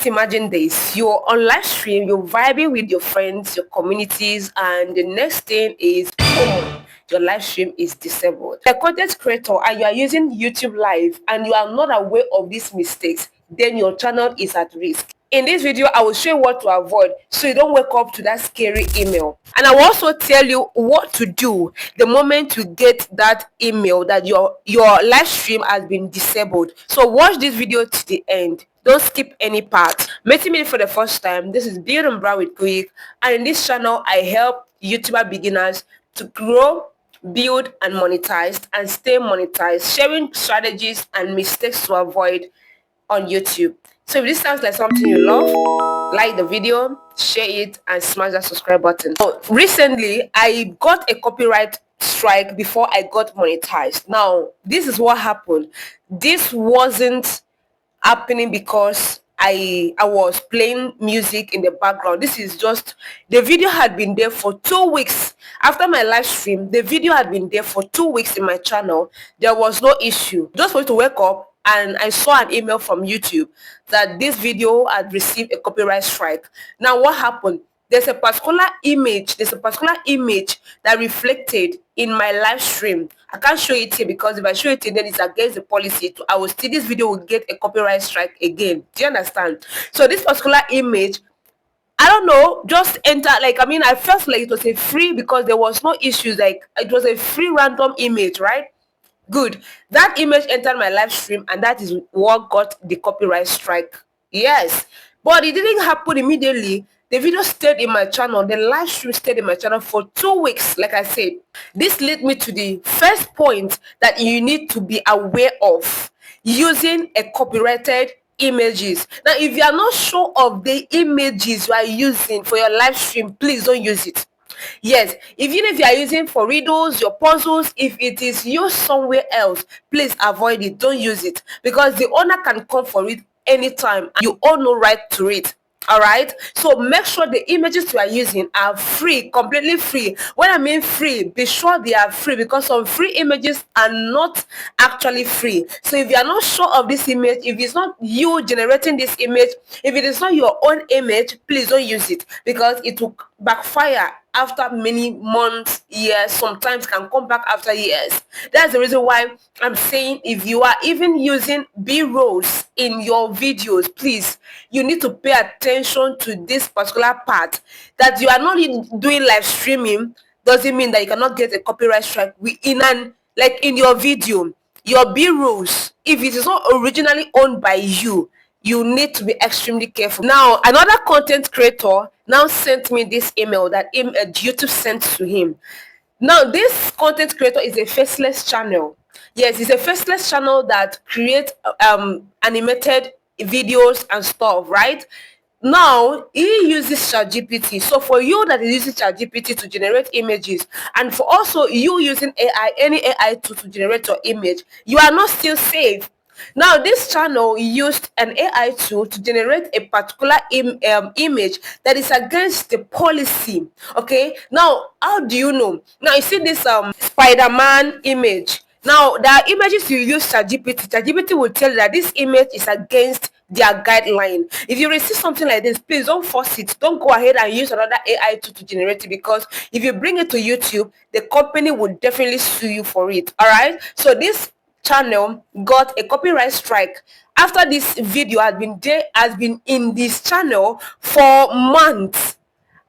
imagine this. You're on live stream, you're vibing with your friends, your communities, and the next thing is boom, your live stream is disabled. The content creator and you are using YouTube Live and you are not aware of these mistakes, then your channel is at risk. In this video, I will show you what to avoid so you don't wake up to that scary email. And I will also tell you what to do the moment you get that email that your live stream has been disabled. So watch this video to the end. Don't skip any part. Meeting me for the first time, this is Build and Brow with Quick, and in this channel, I help YouTuber beginners to grow, build, and monetize and stay monetized, sharing strategies and mistakes to avoid on YouTube. So if this sounds like something you love, like the video, share it, and smash that subscribe button. So recently, I got a copyright strike before I got monetized. Now, this is what happened. This wasn't happening because I was playing music in the background. This is just the video had been there for 2 weeks after my live stream. The video had been there for 2 weeks in my channel. There was no issue. Just for you to wake up and I saw an email from YouTube that this video had received a copyright strike. Now what happened? There's a particular image that reflected in my live stream. I can't show it here because if I show it here, then it's against the policy. I will see this video will get a copyright strike again. Do you understand? So this particular image, I don't know, just enter, like, I mean, I felt like it was a free because there was no issues, like it was a free random image, right? Good. That image entered my live stream and that is what got the copyright strike. Yes. But it didn't happen immediately. The video stayed in my channel. The live stream stayed in my channel for 2 weeks, like I said. This led me to the first point that you need to be aware of: using a copyrighted images. Now, if you are not sure of the images you are using for your live stream, please don't use it. Yes, even if you are using for riddles, your puzzles, if it is used somewhere else, please avoid it. Don't use it because the owner can come for it anytime and you own no right to it. All right, so make sure the images you are using are free, completely free. When I mean free, be sure they are free because some free images are not actually free. So if you are not sure of this image, if it's not you generating this image, if it is not your own image, please don't use it because it will backfire after many months, years, sometimes can come back after years. That's the reason why I'm saying if you are even using B-rolls in your videos, please, you need to pay attention to this particular part. That you are not doing live streaming doesn't mean that you cannot get a copyright strike like in your video. Your B-rolls, if it is not originally owned by you, you need to be extremely careful. Now, another content creator now sent me this email that YouTube sent to him. Now, this content creator is a faceless channel. Yes, it's a faceless channel that creates animated videos and stuff, right? Now, he uses ChatGPT. So for you that is using ChatGPT to generate images, and for also you using AI, any AI to generate your image, you are not still safe. Now, this channel used an AI tool to generate a particular image that is against the policy. Okay. Now, how do you know? Now, you see this Spider-Man image. Now, there are images you use ChatGPT. ChatGPT will tell you that this image is against their guideline. If you receive something like this, please don't force it. Don't go ahead and use another AI tool to generate it because if you bring it to YouTube, the company will definitely sue you for it. All right. So this channel got a copyright strike after this video has been in this channel for months.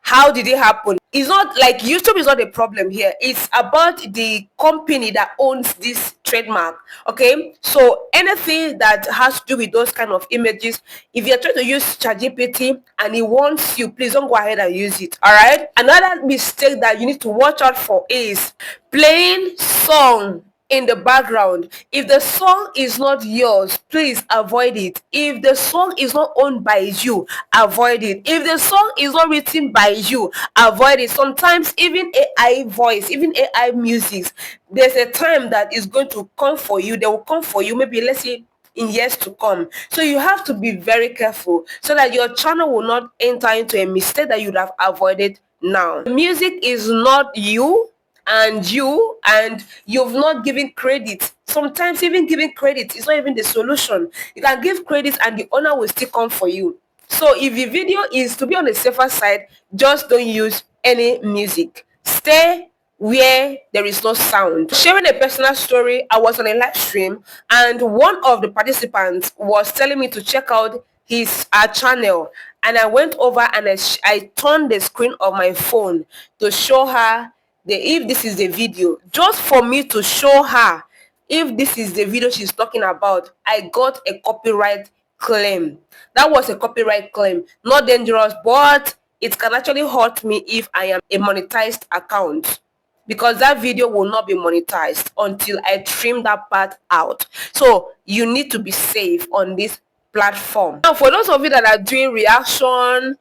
How did it happen? It's not like YouTube is not a problem here. It's about the company that owns this trademark. Okay, so anything that has to do with those kind of images, if you're trying to use ChatGPT and it wants you, please don't go ahead and use it. All right. Another mistake that you need to watch out for is playing song in the background. If the song is not yours, please avoid it. If the song is not owned by you, avoid it. If the song is not written by you, avoid it. Sometimes even AI voice, even AI music, there's a time that is going to come for you. They will come for you, maybe let's say in years to come. So you have to be very careful so that your channel will not enter into a mistake that you'd have avoided now. Music is not you and you've not given credit. Sometimes even giving credit is not even the solution. You can give credit and the owner will still come for you. So if the video is to be on the safer side, just don't use any music. Stay where there is no sound. Sharing a personal story, I was on a live stream and one of the participants was telling me to check out his channel, and I went over and I turned the screen of my phone to show her if this is the video, just for me to show her if this is the video she's talking about. I got a copyright claim. That was a copyright claim. Not dangerous, but it can actually hurt me if I am a monetized account, because that video will not be monetized until I trim that part out. So you need to be safe on this platform. Now, for those of you that are doing reaction,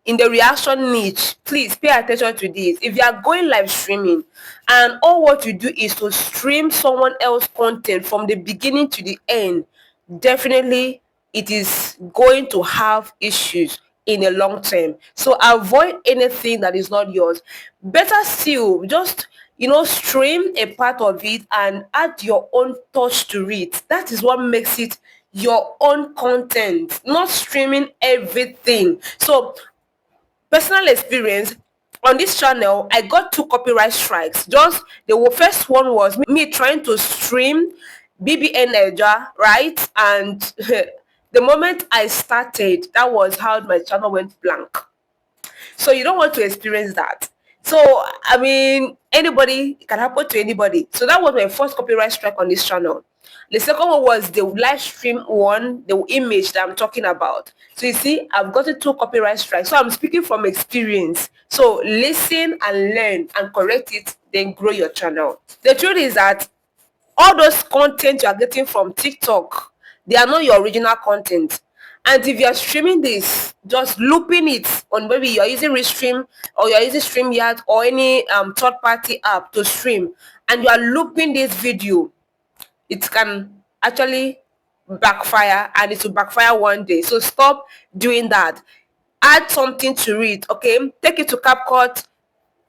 in the reaction niche, please pay attention to this. If you are going live streaming and all what you do is to stream someone else's content from the beginning to the end, definitely it is going to have issues in the long term. So avoid anything that is not yours. Better still, just stream a part of it and add your own touch to it. That is what makes it your own content, not streaming everything. So personal experience, on this channel I got 2 copyright strikes. Just the first one was me trying to stream BBN Niger, right? And the moment I started, that was how my channel went blank. So you don't want to experience that. So I mean, anybody, it can happen to anybody. So that was my first copyright strike on this channel. The second one was the live stream one, the image that I'm talking about. So you see, I've gotten 2 copyright strikes. So I'm speaking from experience. So listen and learn and correct it, then grow your channel. The truth is that all those content you are getting from TikTok, they are not your original content. And if you are streaming this, just looping it on, maybe you're using Restream or you're using StreamYard or any third-party app to stream, and you are looping this video, it can actually backfire, and it will backfire one day. So stop doing that. Add something to it, okay? Take it to CapCut,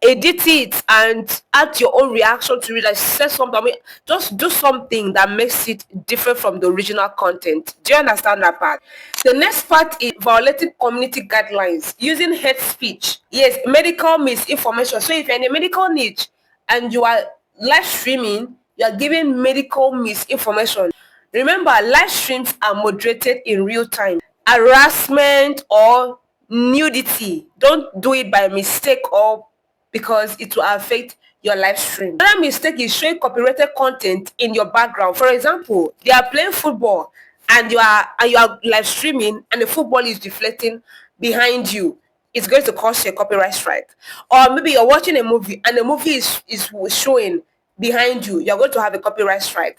edit it, and add your own reaction to it. Like, say something. I mean, just do something that makes it different from the original content. Do you understand that part? The next part is violating community guidelines, using hate speech. Yes, medical misinformation. So if you're in a medical niche and you are live streaming, you are giving medical misinformation. Remember, live streams are moderated in real time. Harassment or nudity, don't do it by mistake or because it will affect your live stream. Another mistake is showing copyrighted content in your background. For example, they are playing football and you are live streaming and the football is deflecting behind you. It's going to cause you a copyright strike. Or maybe you're watching a movie and the movie is showing behind you. You're going to have a copyright strike.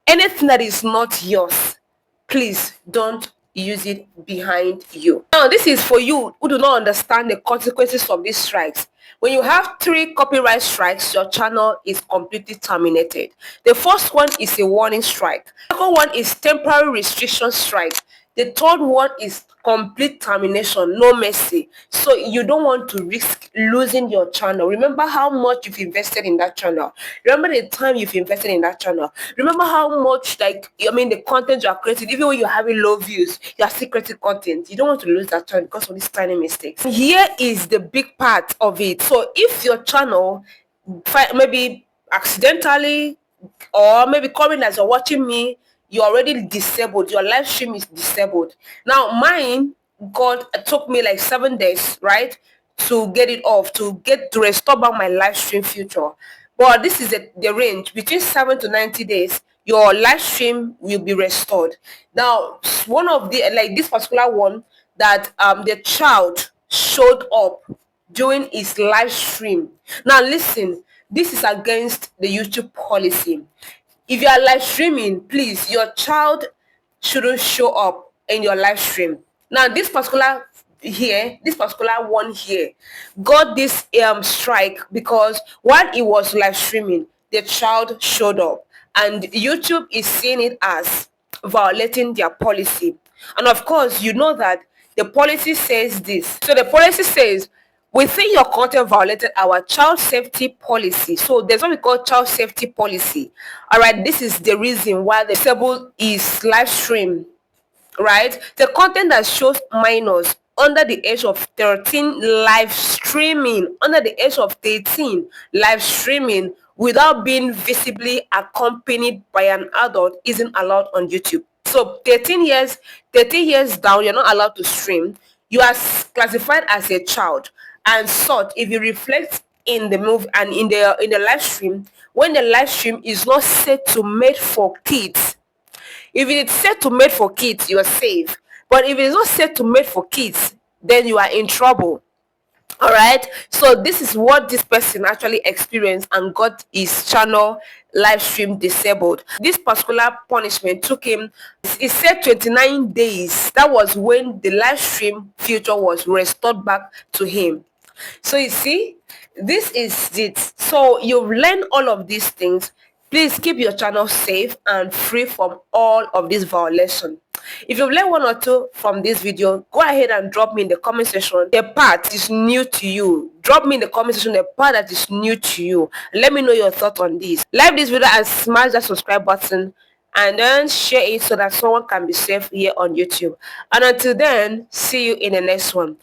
Anything that is not yours, please don't use it behind you. Now, this is for you who do not understand the consequences of these strikes. When you have 3 copyright strikes, your channel is completely terminated. The first one is a warning strike. The second one is temporary restriction strike. The third one is complete termination, no mercy. So you don't want to risk losing your channel. Remember how much you've invested in that channel. Remember the time you've invested in that channel. Remember how much, the content you are creating, even when you're having low views, you are still creating content. You don't want to lose that channel because of these tiny mistakes. Here is the big part of it. So if your channel, maybe accidentally, or maybe coming as you're watching me, you're already disabled, your live stream is disabled. Now mine took me like 7 days, right, to get it off, to restore back my live stream feature. But this is the range between 7 to 90 days, your live stream will be restored. Now, one of the, like this particular one, that the child showed up during his live stream. Now listen, this is against the YouTube policy. If you are live streaming, please, your child shouldn't show up in your live stream. Now, this particular one here got this strike because while he was live streaming, the child showed up, and YouTube is seeing it as violating their policy. And of course, you know that the policy says this. So the policy says, we think your content violated our child safety policy. So there's what we call child safety policy. All right, this is the reason why the disable is live stream right? The content that shows minors under the age of 13 live streaming, under the age of 13 live streaming without being visibly accompanied by an adult isn't allowed on YouTube. So 13 years down, you're not allowed to stream. You are classified as a child, and such if you reflect in the move and in the live stream, when the live stream is not set to made for kids. If it is set to made for kids, you are safe. But if it is not set to made for kids, then you are in trouble. All right. So this is what this person actually experienced and got his channel live stream disabled. This particular punishment took him, it said 29 days. That was when the live stream feature was restored back to him. So you see, this is it. So you've learned all of these things. Please keep your channel safe and free from all of this violation. If you've learned one or two from this video, go ahead and drop me in the comment section the part is new to you. Drop me in the comment section the part that is new to you. Let me know your thoughts on this. Like this video and smash that subscribe button, and then share it so that someone can be safe here on YouTube. And until then, see you in the next one.